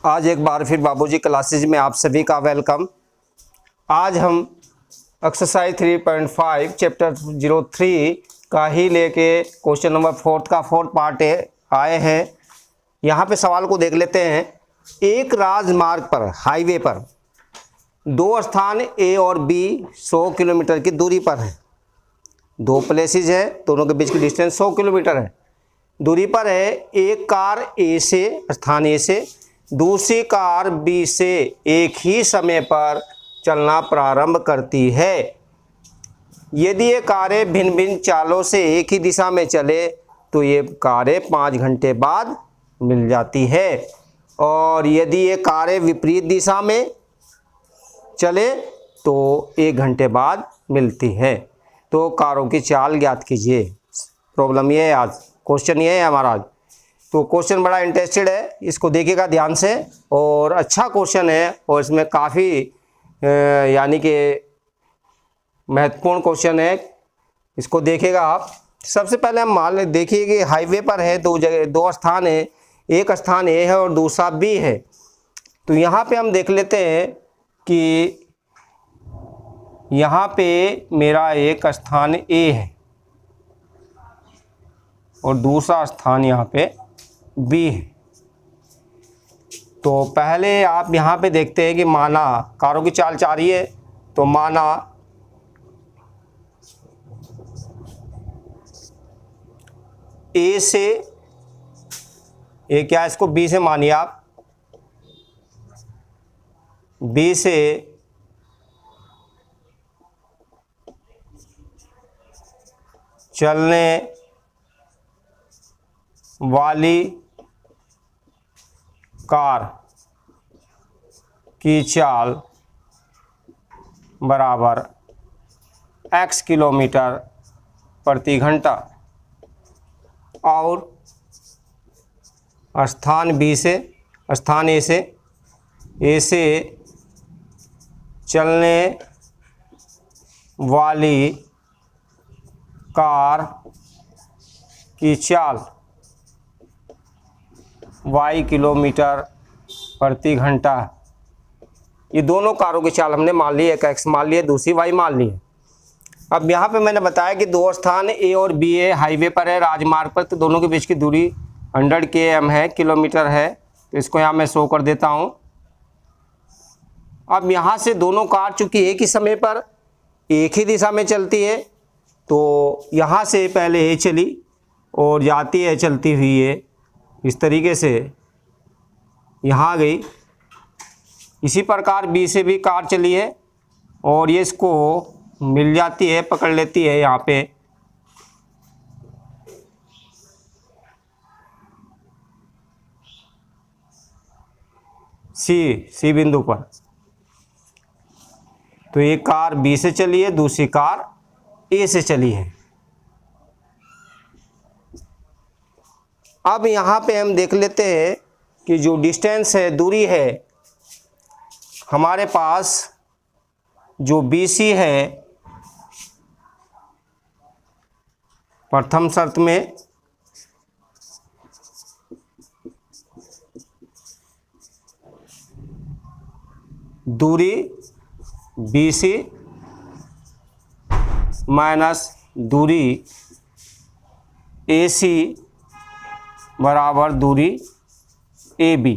आज एक बार फिर बाबूजी क्लासेज में आप सभी का वेलकम। आज हम एक्सरसाइज 3.5 चैप्टर 03 का ही लेके क्वेश्चन नंबर 4 का फोर्थ पार्ट आए हैं। यहाँ पे सवाल को देख लेते हैं। एक राजमार्ग पर, हाईवे पर दो स्थान ए और बी 100 किलोमीटर की दूरी पर हैं। दो प्लेसेस है, दोनों के बीच की डिस्टेंस 100 किलोमीटर है, दूरी पर है। एक कार ए से, स्थान ए से दूसरी कार बी से एक ही समय पर चलना प्रारंभ करती है। यदि ये कारें भिन्न भिन्न चालों से एक ही दिशा में चले तो ये कारें 5 घंटे बाद मिल जाती है, और यदि ये कारें विपरीत दिशा में चले तो 1 घंटे बाद मिलती है। तो कारों की चाल ज्ञात कीजिए। प्रॉब्लम ये है, आज क्वेश्चन ये है हमारा आज। तो क्वेश्चन बड़ा इंटरेस्टेड है, इसको देखिएगा ध्यान से, और अच्छा क्वेश्चन है और इसमें काफ़ी यानी कि महत्वपूर्ण क्वेश्चन है। इसको देखिएगा आप। सबसे पहले हम मान देखिए कि हाईवे पर है, दो स्थान है, एक स्थान ए है और दूसरा बी है। तो यहाँ पे हम देख लेते हैं कि यहाँ पे मेरा एक स्थान ए है और दूसरा स्थान यहाँ पे बी है। तो पहले आप यहाँ पे देखते हैं कि माना कारों की चाल जा रही है, तो माना ए से, ए क्या है, इसको बी से मानिए आप, बी से चलने वाली कार की चाल बराबर x किलोमीटर प्रति घंटा, और स्थान बी से, स्थान ए से चलने वाली कार की चाल y किलोमीटर प्रति घंटा। ये दोनों कारों की चाल हमने मान ली, एक x मान लिया, दूसरी y मान ली है। अब यहाँ पे मैंने बताया कि दो स्थान ए और बी है, हाईवे पर है, राजमार्ग पर, तो दोनों के बीच की दूरी 100 km है, किलोमीटर है। तो इसको यहाँ मैं शो कर देता हूँ। अब यहाँ से दोनों कार चूँकि एक ही समय पर एक ही दिशा में चलती है, तो यहाँ से पहले ए चली और जाती है चलती हुई है, इस तरीके से यहाँ आ गई। इसी प्रकार बी से भी कार चली है और ये इसको मिल जाती है, पकड़ लेती है यहाँ पे। सी बिंदु पर। तो एक कार बी से चली है, दूसरी कार ए से चली है। अब यहाँ पे हम देख लेते हैं कि जो डिस्टेंस है, दूरी है, हमारे पास जो BC है, प्रथम शर्त में दूरी BC माइनस दूरी AC बराबर दूरी AB।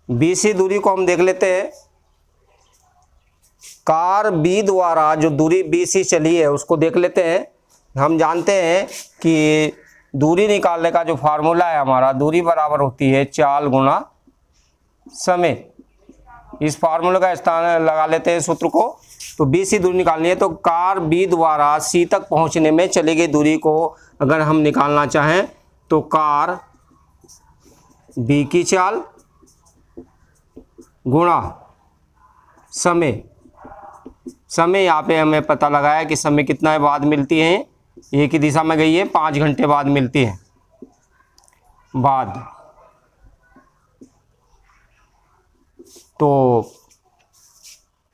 BC दूरी को हम देख लेते हैं। कार B द्वारा जो दूरी BC चली है उसको देख लेते हैं। हम जानते हैं कि दूरी निकालने का जो फार्मूला है हमारा, दूरी बराबर होती है चाल गुना समय। इस फार्मूले का स्थान लगा लेते हैं सूत्र को। तो BC दूरी निकालनी है, तो कार B द्वारा C तक पहुंचने में चली गई दूरी को अगर हम निकालना चाहें तो कार B की चाल गुणा समय। समय यहाँ पे हमें पता लगाया कि समय कितना है, बाद मिलती है, एक ही दिशा में गई है, 5 घंटे बाद मिलती है बाद। तो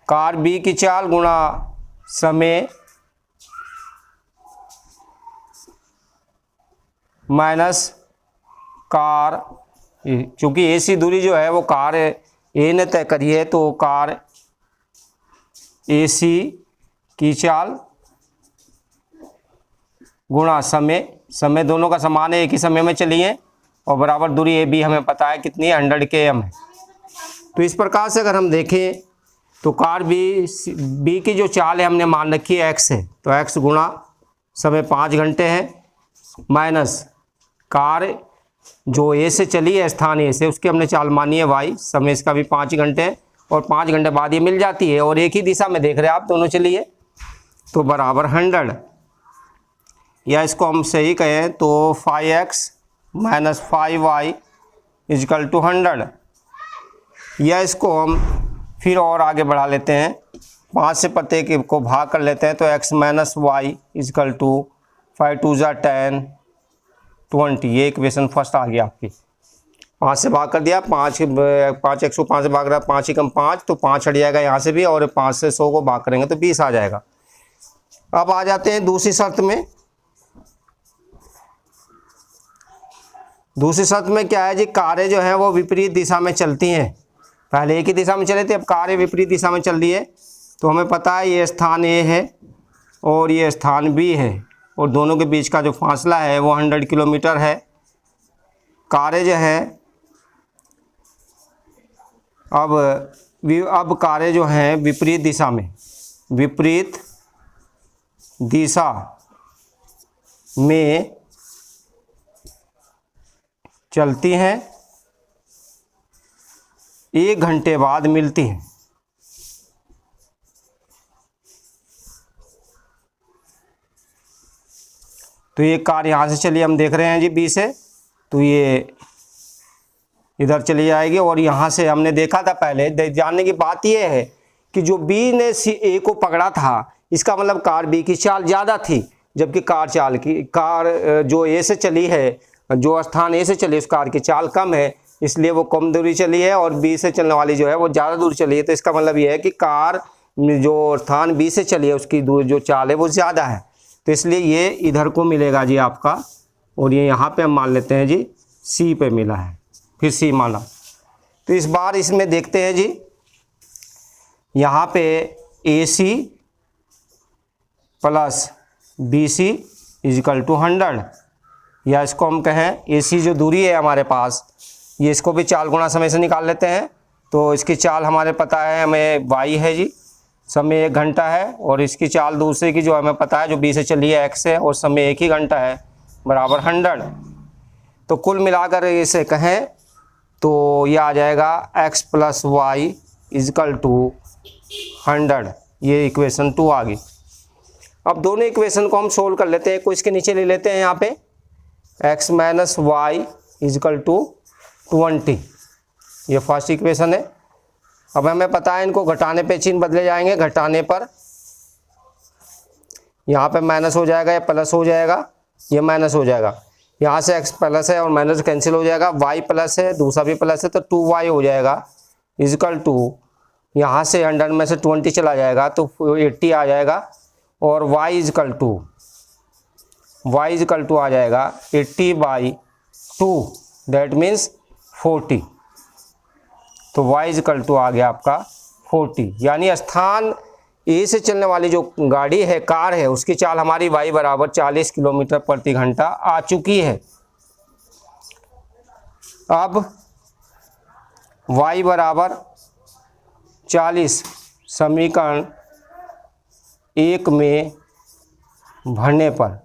कार B की चाल गुणा समय माइनस कार क्योंकि ए सी दूरी जो है वो कार ए ने तय करी है, तो कार ए सी की चाल गुणा समय, समय दोनों का समान है, एक ही समय में चली है, और बराबर दूरी ए बी हमें पता है कितनी है, 100 km है। तो इस प्रकार से अगर हम देखें तो कार बी की जो चाल है हमने मान रखी है x है, तो x गुणा समय 5 घंटे है, माइनस कार जो ए से चली है स्थान ए से, उसकी हमने चाल मानी है y, समय इसका भी 5 घंटे है, और 5 घंटे बाद ये मिल जाती है, और एक ही दिशा में देख रहे हैं आप दोनों चली है, तो बराबर 100, या इसको हम सही कहें तो 5x minus 5y is equal to 100, या इसको हम फिर और आगे बढ़ा लेते हैं, 5 से प्रत्येक को भाग कर लेते हैं, तो x minus y is equal to 5 2 ज़ा 10 20, ये इक्वेशन फर्स्ट आ गया आपकी। 5 से भाग कर दिया, 5 105 से भाग रहा है, 5 एकम 5, तो 5 हट जाएगा यहाँ से भी, और 5 से 100 को भाग करेंगे तो 20 आ जाएगा। अब आ जाते हैं दूसरी शर्त में। दूसरी शर्त में क्या है जी, कारें जो है वो विपरीत दिशा में चलती हैं। पहले एक ही दिशा में चले थे, अब कारें विपरीत दिशा में चल रही है, तो हमें पता है ये स्थान ए है और ये स्थान बी है, और दोनों के बीच का जो फासला है वो 100 किलोमीटर है। कारें जो है अब कारें जो हैं विपरीत दिशा में, विपरीत दिशा में चलती हैं, 1 घंटे बाद मिलती हैं। तो ये कार यहाँ से चलिए, हम देख रहे हैं जी बी से, तो ये इधर चली जाएगी, और यहाँ से हमने देखा था पहले, जानने की बात ये है कि जो बी ने ए को पकड़ा था, इसका मतलब कार बी की चाल ज़्यादा थी, जबकि कार जो ए से चली है, जो स्थान ए से चली उस कार की चाल कम है, इसलिए वो कम दूरी चली है, और बी से चलने वाली जो है वो ज़्यादा दूर चली है। तो इसका मतलब ये है कि कार जो स्थान बी से चली है उसकी दूर जो चाल है वो ज़्यादा है, तो इसलिए ये इधर को मिलेगा जी आपका, और ये यहाँ पे हम मान लेते हैं जी सी पे मिला है, फिर सी माना। तो इस बार इसमें देखते हैं जी, यहाँ पे A C plus B C is equal to 100, या इसको हम कहें ए सी जो दूरी है हमारे पास, ये इसको भी चाल गुणा समय से निकाल लेते हैं। तो इसकी चाल हमारे पता है हमें y है जी, समय 1 घंटा है, और इसकी चाल दूसरे की जो हमें पता है जो बी से चली है x है, और समय 1 ही घंटा है, बराबर 100। तो कुल मिलाकर इसे कहें तो ये आ जाएगा x plus y is equal to 100, ये इक्वेशन 2 आ गई। अब दोनों इक्वेशन को हम सोल्व कर लेते हैं, को इसके नीचे ले लेते हैं, यहाँ पे x minus y is equal to 20, ये फर्स्ट इक्वेशन है। अब हमें पता है इनको घटाने पे चिन्ह बदले जाएंगे, घटाने पर यहाँ पे माइनस हो जाएगा, या प्लस हो जाएगा, ये माइनस हो जाएगा, यहाँ से x प्लस है और माइनस कैंसिल हो जाएगा, y प्लस है, दूसरा भी प्लस है, तो 2y हो जाएगा इजकल टू, यहाँ से 100 में से 20 चला जाएगा तो 80 आ जाएगा, और y इजकल टू आ जाएगा 80/2, दैट मीन्स 40। तो y इजकल टू आ गया आपका 40, यानी स्थान ए से चलने वाली जो गाड़ी है, कार है, उसकी चाल हमारी y बराबर 40 किलोमीटर प्रति घंटा आ चुकी है। अब y बराबर 40 समीकरण 1 में भरने पर,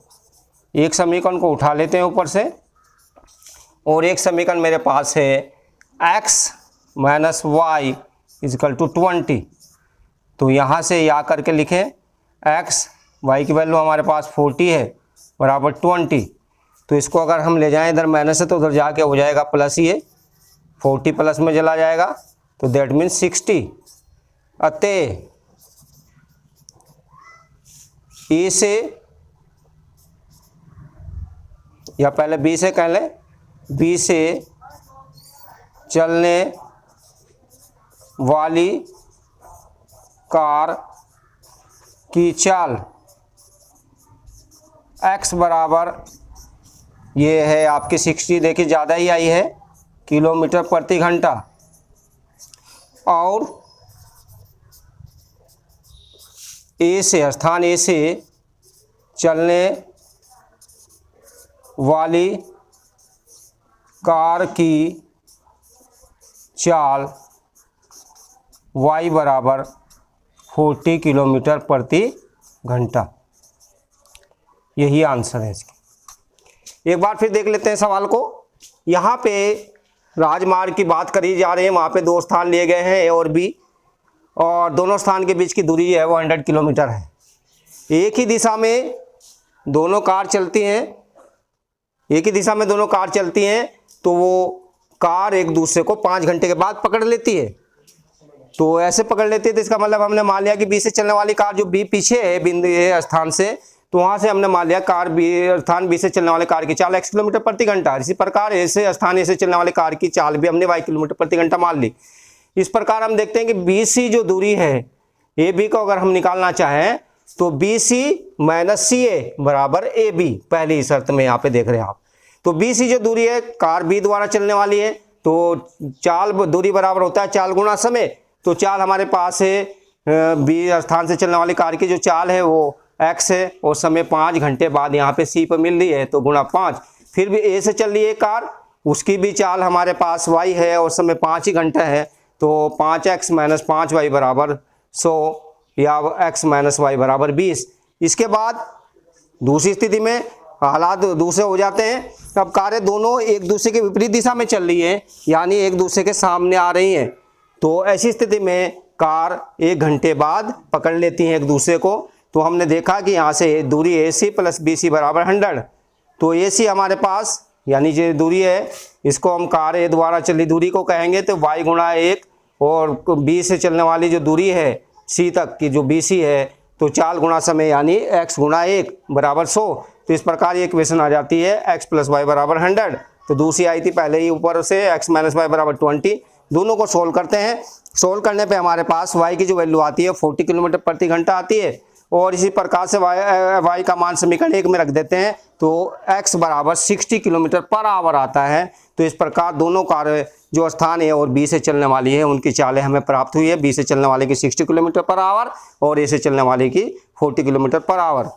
एक समीकरण को उठा लेते हैं ऊपर से, और एक समीकरण मेरे पास है x minus y is equal to 20। तो यहाँ से या करके लिखें x, y की वैल्यू हमारे पास 40 है, बराबर 20। तो इसको अगर हम ले जाएं इधर माइनस है तो उधर जाके हो जाएगा प्लस ही है, 40 प्लस में चला जाएगा, तो दैट मीन्स 60। अतः ए से, या पहले बी से कह लें, बी से चलने वाली कार की चाल x बराबर, ये है आपकी 60, देखिए ज़्यादा ही आई है किलोमीटर प्रति घंटा और ए से, स्थान ए से चलने वाली कार की चाल y बराबर 40 किलोमीटर प्रति घंटा। यही आंसर है इसकी। एक बार फिर देख लेते हैं सवाल को। यहाँ पे राजमार्ग की बात करी जा रही है, वहाँ पे दो स्थान लिए गए हैं, ए और बी, और दोनों स्थान के बीच की दूरी है वो 100 किलोमीटर है। एक ही दिशा में दोनों कार चलती हैं, एक ही दिशा में दोनों कार चलती हैं, तो वो कार एक दूसरे को 5 घंटे के बाद पकड़ लेती है। तो ऐसे पकड़ लेती है तो इसका मतलब हमने मान लिया कि बी से चलने वाली कार जो बी पीछे है बिंदु ए स्थान से, तो वहाँ से हमने मान लिया कार बी, स्थान बी से चलने वाले कार की चाल x किलोमीटर प्रति घंटा। इसी प्रकार ए से, स्थान ए से चलने वाली कार की चाल भी हमने y किलोमीटर प्रति घंटा मान ली। इस प्रकार हम देखते हैं कि बी सी जो दूरी है ए बी को अगर हम निकालना चाहें तो बी सी माइनस सी ए बराबर ए बी, पहली शर्त में यहाँ पे देख रहे हैं आप। तो बी सी जो दूरी है कार बी द्वारा चलने वाली है, तो चाल दूरी बराबर होता है चाल गुणा समय। तो चाल हमारे पास है बी स्थान से चलने वाली कार की जो चाल है वो x है, और समय 5 घंटे बाद यहाँ पे सी पर मिल रही है तो गुणा 5। फिर भी ए से चल रही है कार, उसकी भी चाल हमारे पास y है और समय 5 ही घंटा है, तो 5x माइनस 5y बराबर 100 या x माइनस y बराबर 20। इसके बाद दूसरी स्थिति में हालात दूसरे हो जाते हैं। अब कारें दोनों एक दूसरे के विपरीत दिशा में चल रही है, यानी एक दूसरे के सामने आ रही हैं। तो ऐसी स्थिति में कार 1 घंटे बाद पकड़ लेती हैं एक दूसरे को। तो हमने देखा कि यहाँ से दूरी ए सी प्लस बी सी बराबर 100। तो ए सी हमारे पास यानी जो दूरी है इसको हम कार ए द्वारा चली दूरी को कहेंगे, तो y गुणा 1, और बी से चलने वाली जो दूरी है सी तक की जो बी सी है तो चाल गुणा समय यानी x गुणा 1 बराबर 100। तो इस प्रकार ये इक्वेशन आ जाती है x प्लस वाई बराबर 100। तो दूसरी आई थी पहले ही ऊपर से x माइनस वाई बराबर 20। दोनों को सोल्व करते हैं। सोल्व करने पे हमारे पास y की जो वैल्यू आती है 40 किलोमीटर प्रति घंटा आती है, और इसी प्रकार से y का मान समीकरण 1 में रख देते हैं तो x बराबर 60 किलोमीटर पर आवर आता है। तो इस प्रकार दोनों कारें जो स्थान ए और बी से चलने वाली है उनकी चालें हमें प्राप्त हुई है। बी से चलने वाले की 60 किलोमीटर पर आवर और ए से चलने वाले की 40 किलोमीटर पर आवर।